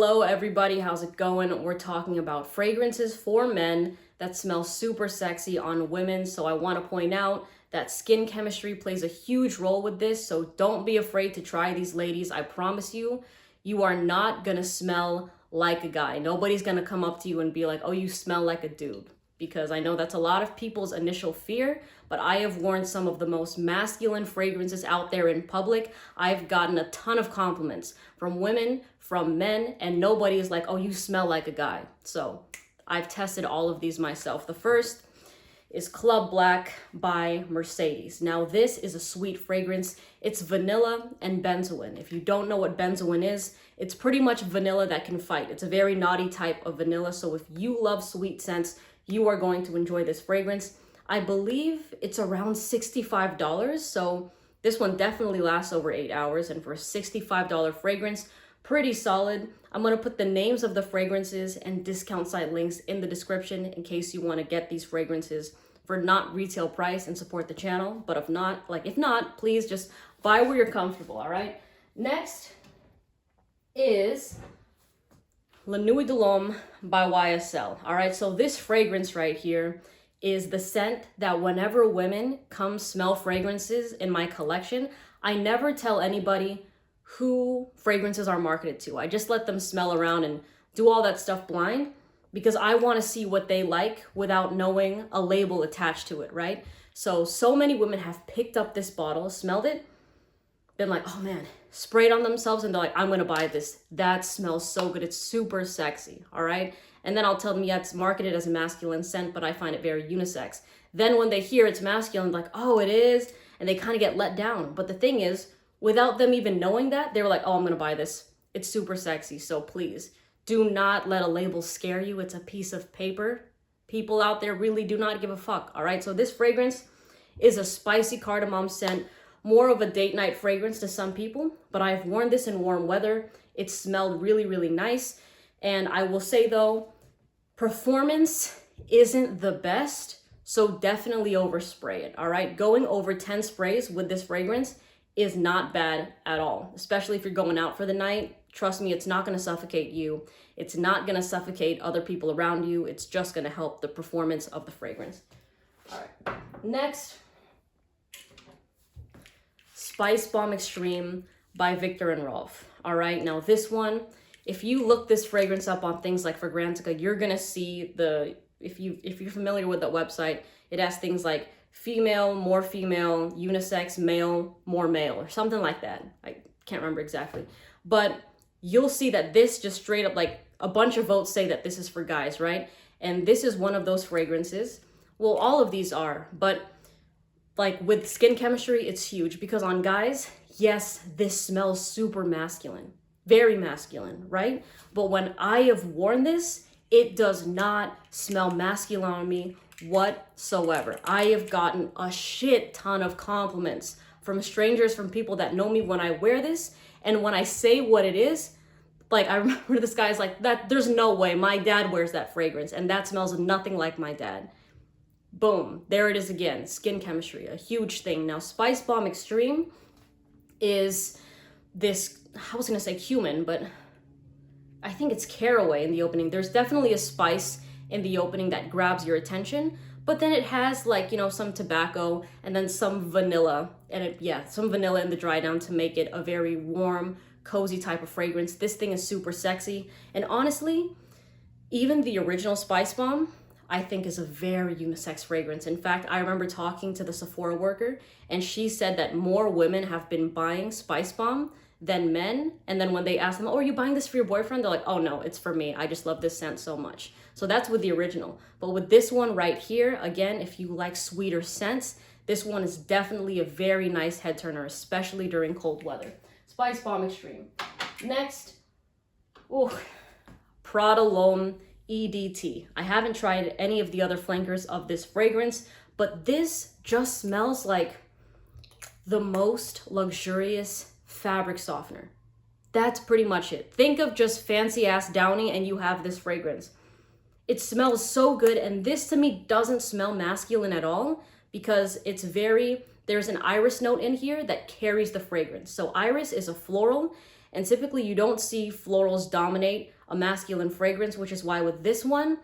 Hello everybody, how's it going? We're talking about fragrances for men that smell super sexy on women. So I want to point out that skin chemistry plays a huge role with this. So don't be afraid to try these, ladies. I promise you, you are not gonna smell like a guy. Nobody's gonna come up to you and be like, oh, you smell like a dude. Because I know that's a lot of people's initial fear, but I have worn some of the most masculine fragrances out there in public. I've gotten a ton of compliments from women, from men, and nobody is like, oh, you smell like a guy. So I've tested all of these myself. The first is Club Black by Mercedes. Now this is a sweet fragrance. It's vanilla and benzoin. If you don't know what benzoin is, it's pretty much vanilla that can fight. It's a very naughty type of vanilla. So if you love sweet scents, you are going to enjoy this fragrance. I believe it's around $65. So this one definitely lasts over 8 hours. And for a $65 fragrance, pretty solid. I'm going to put the names of the fragrances and discount site links in the description in case you want to get these fragrances for not retail price and support the channel. But if not, please just buy where you're comfortable. All right. Next is La Nuit de l'Homme by YSL. All right, so this fragrance right here is the scent that whenever women come smell fragrances in my collection, I never tell anybody who fragrances are marketed to. I just let them smell around and do all that stuff blind because I want to see what they like without knowing a label attached to it, right? So many women have picked up this bottle, smelled it, been like, oh man, sprayed on themselves, and they're like, I'm gonna buy this. That smells so good. It's super sexy, all right? And then I'll tell them, yeah, it's marketed as a masculine scent, but I find it very unisex. Then when they hear it's masculine, like, oh, it is, and they kind of get let down. But the thing is, without them even knowing that, they were like, oh, I'm gonna buy this. It's super sexy, so please, do not let a label scare you. It's a piece of paper. People out there really do not give a fuck, all right? So this fragrance is a spicy cardamom scent, more of a date night fragrance to some people, but I've worn this in warm weather. It smelled really, really nice. And I will say though, performance isn't the best, so definitely overspray it, all right? Going over 10 sprays with this fragrance is not bad at all, especially if you're going out for the night. Trust me, it's not gonna suffocate you. It's not gonna suffocate other people around you. It's just gonna help the performance of the fragrance. All right, next, Spicebomb Extreme by Viktor and Rolf. All right, now this one, if you look this fragrance up on things like Fragrantica, you're gonna see if you're familiar with that website, it has things like female, more female, unisex, male, more male, or something like that. I can't remember exactly, but you'll see that this just straight up, like a bunch of votes say that this is for guys, right? And this is one of those fragrances. Well, all of these are, but like with skin chemistry, it's huge because on guys, yes, this smells super masculine, very masculine, right? But when I have worn this, it does not smell masculine on me whatsoever. I have gotten a shit ton of compliments from strangers, from people that know me when I wear this. And when I say what it is, like I remember this guy's like, that there's no way my dad wears that fragrance and that smells nothing like my dad. Boom, there it is again, skin chemistry, a huge thing. Now, Spicebomb Extreme is this, I was gonna say cumin, but I think it's caraway in the opening. There's definitely a spice in the opening that grabs your attention, but then it has like, you know, some tobacco and then some vanilla, and some vanilla in the dry down to make it a very warm, cozy type of fragrance. This thing is super sexy. And honestly, even the original Spicebomb, I think is a very unisex fragrance. In fact, I remember talking to the Sephora worker and she said that more women have been buying Spicebomb than men. And then when they ask them, oh, are you buying this for your boyfriend? They're like, oh no, it's for me. I just love this scent so much. So that's with the original. But with this one right here, again, if you like sweeter scents, this one is definitely a very nice head turner, especially during cold weather. Spicebomb Extreme. Next, Prada L'Homme EDT. I haven't tried any of the other flankers of this fragrance, but this just smells like the most luxurious fabric softener. That's pretty much it. Think of just fancy ass Downy and you have this fragrance. It smells so good, and this to me doesn't smell masculine at all because it's very, there's an iris note in here that carries the fragrance. So iris is a floral, And typically you don't see florals dominate a masculine fragrance, which is why with this one,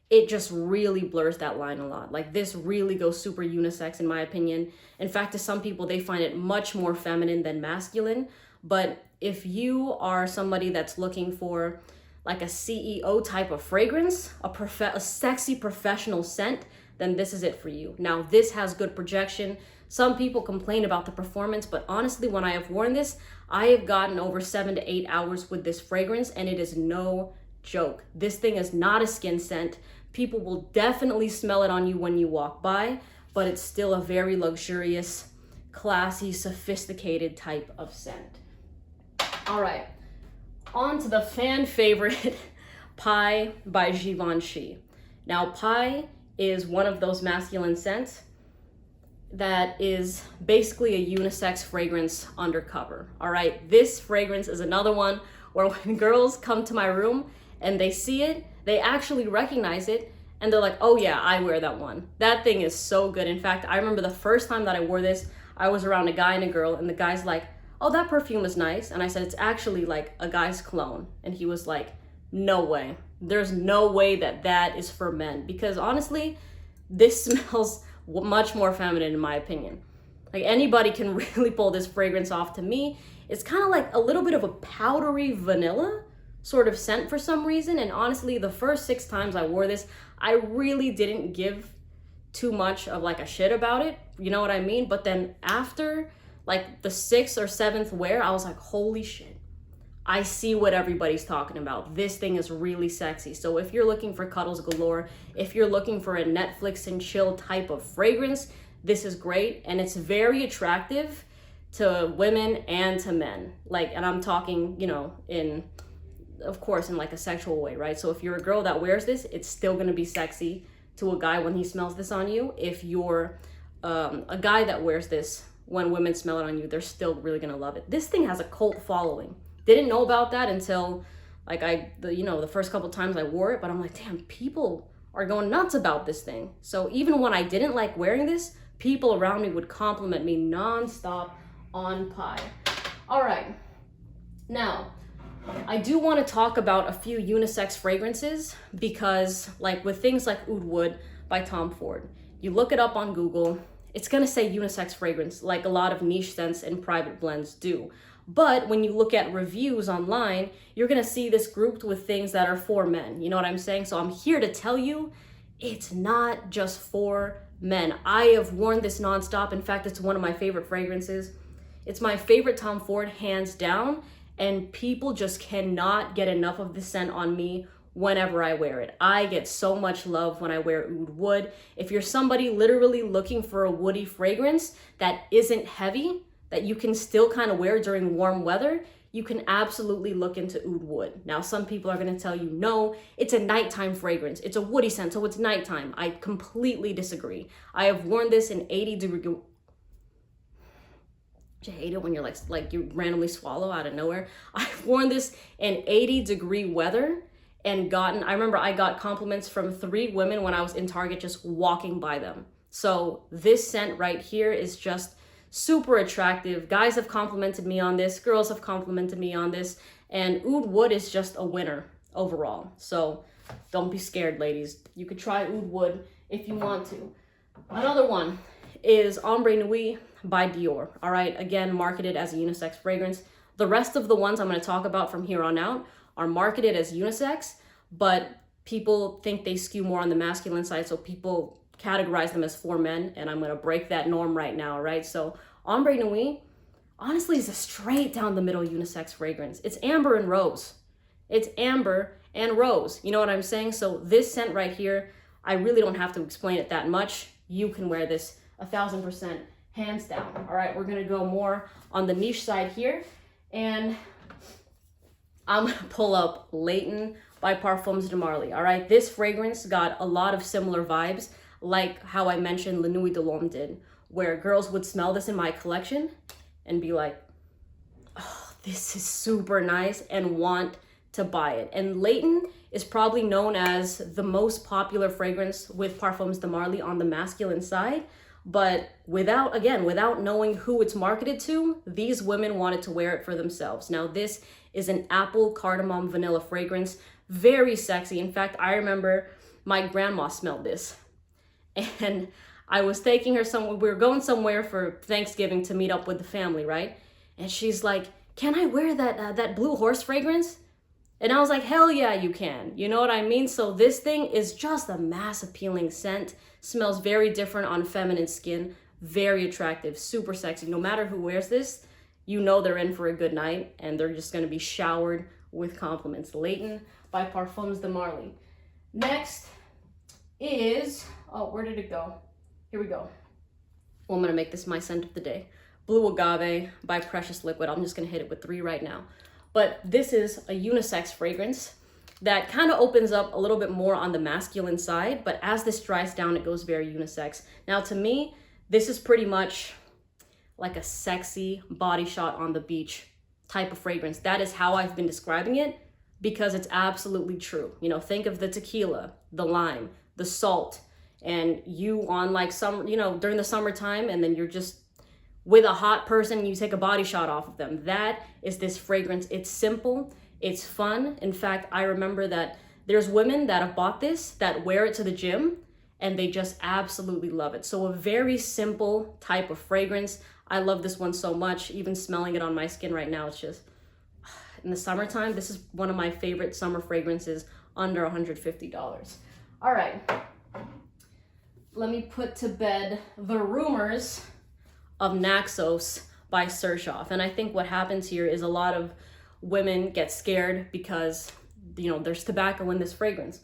it just really blurs that line a lot. Like this really goes super unisex in my opinion. In fact, to some people, they find it much more feminine than masculine. But if you are somebody that's looking for like a CEO type of fragrance, a sexy professional scent, then this is it for you. Now, this has good projection. Some people complain about the performance, but honestly, when I have worn this, I have gotten over 7 to 8 hours with this fragrance, and it is no joke. This thing is not a skin scent. People will definitely smell it on you when you walk by, but it's still a very luxurious, classy, sophisticated type of scent. All right, on to the fan favorite, Pi by Givenchy. Now, Pi is one of those masculine scents that is basically a unisex fragrance undercover. All right, this fragrance is another one where when girls come to my room and they see it, they actually recognize it and they're like, oh yeah, I wear that one. That thing is so good. In fact, I remember the first time that I wore this, I was around a guy and a girl, and the guy's like, oh, that perfume is nice. And I said, it's actually like a guy's cologne. And he was like, no way. There's no way that that is for men, because honestly, this smells much more feminine in my opinion. Like anybody can really pull this fragrance off. To me, it's kind of like a little bit of a powdery vanilla sort of scent for some reason. And honestly, the first 6 times I wore this, I really didn't give too much of like a shit about it. You know what I mean? But then after like the 6th or 7th wear, I was like, holy shit. I see what everybody's talking about. This thing is really sexy. So if you're looking for cuddles galore, if you're looking for a Netflix and chill type of fragrance, this is great. And it's very attractive to women and to men. Like, and I'm talking, you know, of course, in like a sexual way, right? So if you're a girl that wears this, it's still gonna be sexy to a guy when he smells this on you. If you're a guy that wears this, when women smell it on you, they're still really gonna love it. This thing has a cult following. Didn't know about that until like the first couple times I wore it, but I'm like, damn, people are going nuts about this thing. So even when I didn't like wearing this, people around me would compliment me nonstop on Pi. All right, now I do want to talk about a few unisex fragrances, because like with things like Oud Wood by Tom Ford, you look it up on Google, it's gonna say unisex fragrance like a lot of niche scents and private blends do. But when you look at reviews online, you're gonna see this grouped with things that are for men. You know what I'm saying? So I'm here to tell you, it's not just for men. I have worn this nonstop. In fact, it's one of my favorite fragrances. It's my favorite Tom Ford, hands down. And people just cannot get enough of the scent on me whenever I wear it. I get so much love when I wear Oud Wood. If you're somebody literally looking for a woody fragrance that isn't heavy, that you can still kind of wear during warm weather, you can absolutely look into Oud Wood. Now, some people are gonna tell you, no, it's a nighttime fragrance. It's a woody scent, so it's nighttime. I completely disagree. I have worn this in 80-degree, I hate it when you're like you randomly swallow out of nowhere. I've worn this in 80-degree weather and I remember I got compliments from 3 women when I was in Target just walking by them. So this scent right here is just super attractive. Guys have complimented me on this, girls have complimented me on this, and Oud Wood is just a winner overall. So don't be scared, ladies. You could try Oud Wood if you want to. Another one is Ambre Nuit by Dior. All right, again, marketed as a unisex fragrance. The rest of the ones I'm going to talk about from here on out are marketed as unisex, but people think they skew more on the masculine side, so people categorize them as for men, and I'm going to break that norm right now, right? So Ambre Nuit, honestly, is a straight down the middle unisex fragrance. It's amber and rose. It's amber and rose. You know what I'm saying? So this scent right here, I really don't have to explain it that much. You can wear this 1000%, hands down. All right, we're gonna go more on the niche side here, and I'm gonna pull up Layton by Parfums de Marly. All right, this fragrance got a lot of similar vibes, like how I mentioned La Nuit de L'Homme did, where girls would smell this in my collection and be like, oh, this is super nice, and want to buy it. And Layton is probably known as the most popular fragrance with Parfums de Marly on the masculine side, But without knowing who it's marketed to, these women wanted to wear it for themselves. Now, this is an apple cardamom vanilla fragrance, very sexy. In fact, I remember my grandma smelled this, and I was taking her somewhere. We were going somewhere for Thanksgiving to meet up with the family, right? And she's like, "Can I wear that blue horse fragrance?" And I was like, hell yeah, you can. You know what I mean? So this thing is just a mass appealing scent. Smells very different on feminine skin. Very attractive, super sexy. No matter who wears this, you know they're in for a good night and they're just gonna be showered with compliments. Layton by Parfums de Marly. Next is, oh, where did it go? Here we go. Well, I'm gonna make this my scent of the day. Blue Agave by Precious Liquid. I'm just gonna hit it with 3 right now. But this is a unisex fragrance that kind of opens up a little bit more on the masculine side, but as this dries down, it goes very unisex. Now, to me, this is pretty much like a sexy body shot on the beach type of fragrance. That is how I've been describing it because it's absolutely true. You know, think of the tequila, the lime, the salt, and you on like some, you know, during the summertime, and then you're just with a hot person, you take a body shot off of them. That is this fragrance. It's simple, it's fun. In fact, I remember that there's women that have bought this that wear it to the gym and they just absolutely love it. So a very simple type of fragrance. I love this one so much. Even smelling it on my skin right now, it's just, in the summertime, this is one of my favorite summer fragrances under $150. All right, let me put to bed the rumors of Naxos by Xerjoff. And I think what happens here is a lot of women get scared because, you know, there's tobacco in this fragrance.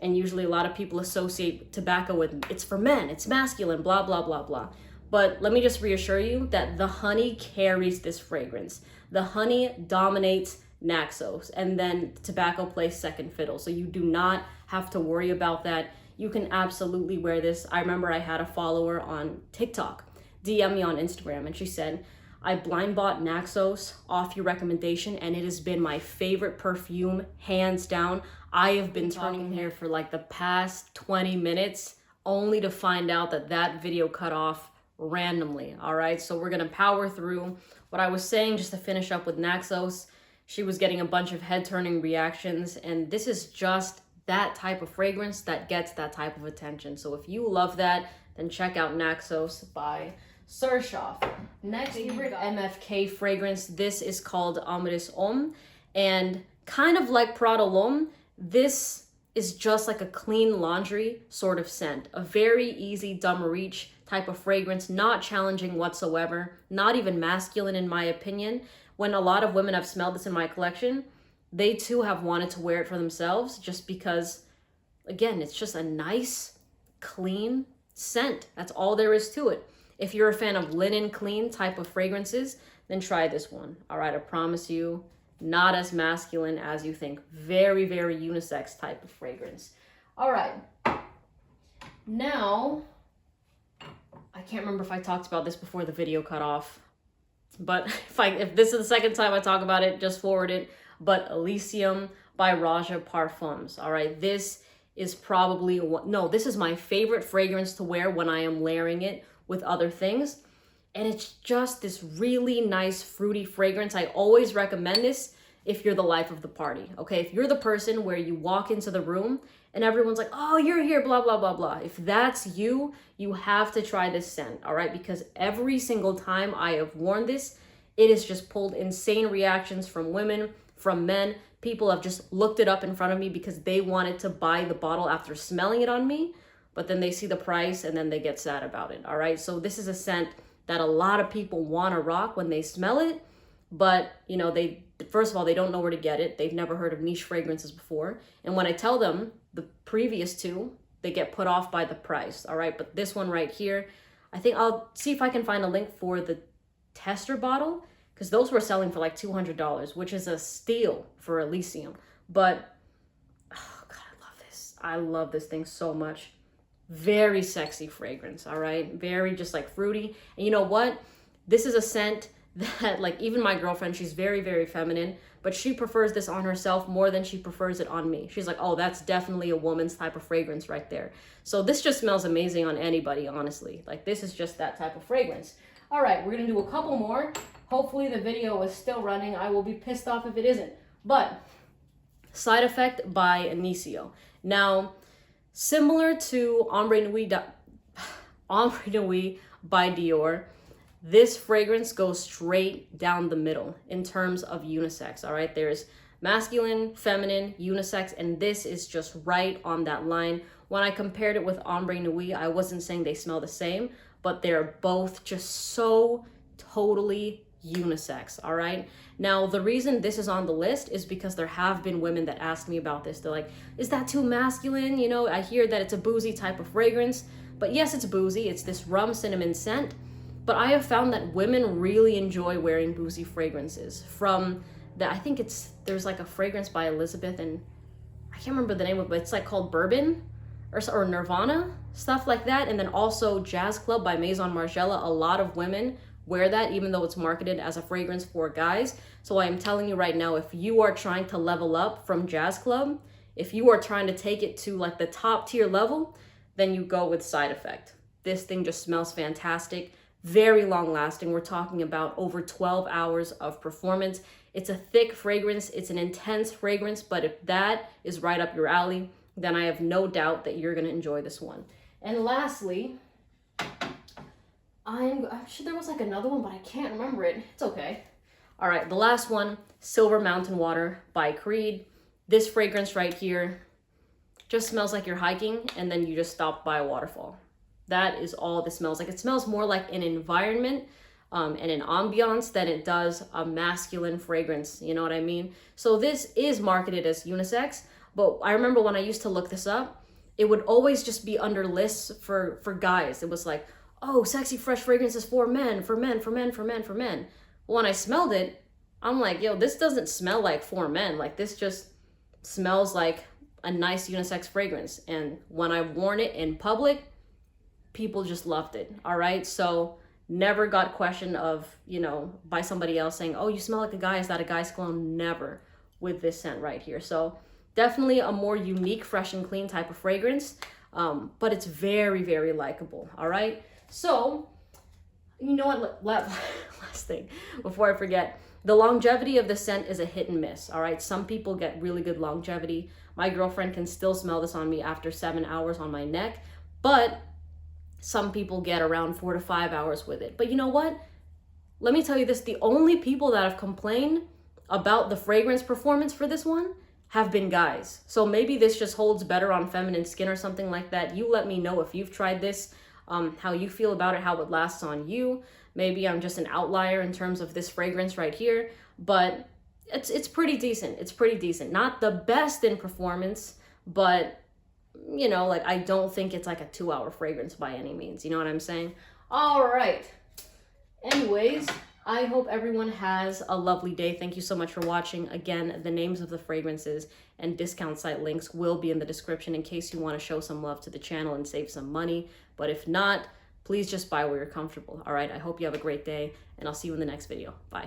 And usually a lot of people associate tobacco with, it's for men, it's masculine, blah, blah, blah, blah. But let me just reassure you that the honey carries this fragrance. The honey dominates Naxos, and then tobacco plays second fiddle. So you do not have to worry about that. You can absolutely wear this. I remember I had a follower on TikTok DM me on Instagram, and she said, I blind bought Naxos off your recommendation, and it has been my favorite perfume, hands down. I have been turning here for like the past 20 minutes only to find out that that video cut off randomly. All right, so we're gonna power through what I was saying just to finish up with Naxos. She was getting a bunch of head-turning reactions, and this is just that type of fragrance that gets that type of attention. So if you love that, then check out Naxos by Xerjoff. Next, favorite MFK fragrance. This is called Ambre Homme, and kind of like Prada L'Homme, this is just like a clean laundry sort of scent. A very easy dumb reach type of fragrance, not challenging whatsoever, not even masculine in my opinion. When a lot of women have smelled this in my collection, they too have wanted to wear it for themselves just because, again, it's just a nice, clean scent. That's all there is to it. If you're a fan of linen clean type of fragrances, then try this one. All right, I promise you, not as masculine as you think. Very, very unisex type of fragrance. All right. Now, I can't remember if I talked about this before the video cut off, but if this is the second time I talk about it, just forward it. But Elysium by Roja Parfums. All right, this is probably, this is my favorite fragrance to wear when I am layering it with other things. And it's just this really nice fruity fragrance. I always recommend this if you're the life of the party, okay? If you're the person where you walk into the room and everyone's like, oh, you're here, blah, blah, blah, blah. If that's you, you have to try this scent, all right? Because every single time I have worn this, it has just pulled insane reactions from women, from men. People have just looked it up in front of me because they wanted to buy the bottle after smelling it on me, but then they see the price and then they get sad about it, all right? So this is a scent that a lot of people want to rock when they smell it, but you know, first of all, they don't know where to get it. They've never heard of niche fragrances before. And when I tell them the previous two, they get put off by the price, all right? But this one right here, I think I'll see if I can find a link for the tester bottle, because those were selling for like $200, which is a steal for Elysium. But, oh God, I love this. I love this thing so much. Very sexy fragrance, all right? Very just like fruity. And you know what? This is a scent that like even my girlfriend, she's very, very feminine, but she prefers this on herself more than she prefers it on me. She's like, oh, that's definitely a woman's type of fragrance right there. So this just smells amazing on anybody, honestly. Like, this is just that type of fragrance. All right, we're gonna do a couple more. Hopefully the video is still running. I will be pissed off if it isn't. But Side Effect by Initio. Now, similar to Ambre Nuit by Dior, this fragrance goes straight down the middle in terms of unisex, all right? There's masculine, feminine, unisex, and this is just right on that line. When I compared it with Ambre Nuit, I wasn't saying they smell the same, but they're both just so totally unisex, all right? Now, the reason this is on the list is because there have been women that ask me about this. They're like, is that too masculine? You know, I hear that it's a boozy type of fragrance, but yes, it's boozy. It's this rum cinnamon scent, but I have found that women really enjoy wearing boozy fragrances. From the, I think there's like a fragrance by Elizabeth, and I can't remember the name of it, but it's like called Bourbon or Nirvana, stuff like that. And then also Jazz Club by Maison Margiela. A lot of women wear that, even though it's marketed as a fragrance for guys. So I am telling you right now, if you are trying to level up from Jazz Club, if you are trying to take it to like the top tier level, then you go with Side Effect. This thing just smells fantastic, very long lasting. We're talking about over 12 hours of performance. It's a thick fragrance, it's an intense fragrance, but if that is right up your alley, then I have no doubt that you're gonna enjoy this one. And lastly, I'm sure there was like another one, but I can't remember it. It's okay. All right, the last one, Silver Mountain Water by Creed. This fragrance right here just smells like you're hiking and then you just stop by a waterfall. That is all this smells like. It smells more like an environment and an ambiance than it does a masculine fragrance. You know what I mean? So this is marketed as unisex, but I remember when I used to look this up, it would always just be under lists for guys. It was like, oh, sexy fresh fragrances for men, for men, for men, for men, for men. But when I smelled it, I'm like, yo, this doesn't smell like for men. Like, this just smells like a nice unisex fragrance. And when I worn it in public, people just loved it. All right. So never got questioned of, you know, by somebody else saying, oh, you smell like a guy. Is that a guy's cologne? Never with this scent right here. So definitely a more unique, fresh and clean type of fragrance. But it's very, very likable. All right. So, you know what, last thing before I forget, the longevity of the scent is a hit and miss. All right. Some people get really good longevity. My girlfriend can still smell this on me after 7 hours on my neck, but some people get around 4 to 5 hours with it. But you know what? Let me tell you this, the only people that have complained about the fragrance performance for this one have been guys. So maybe this just holds better on feminine skin or something like that. You let me know if you've tried this, how you feel about it, how it lasts on you. Maybe I'm just an outlier in terms of this fragrance right here, but it's pretty decent. It's pretty decent. Not the best in performance, but you know, like, I don't think it's like a 2-hour fragrance by any means. You know what I'm saying? All right. Anyways, I hope everyone has a lovely day. Thank you so much for watching. Again, the names of the fragrances and discount site links will be in the description in case you want to show some love to the channel and save some money. But if not, please just buy where you're comfortable. All right. I hope you have a great day, and I'll see you in the next video. Bye.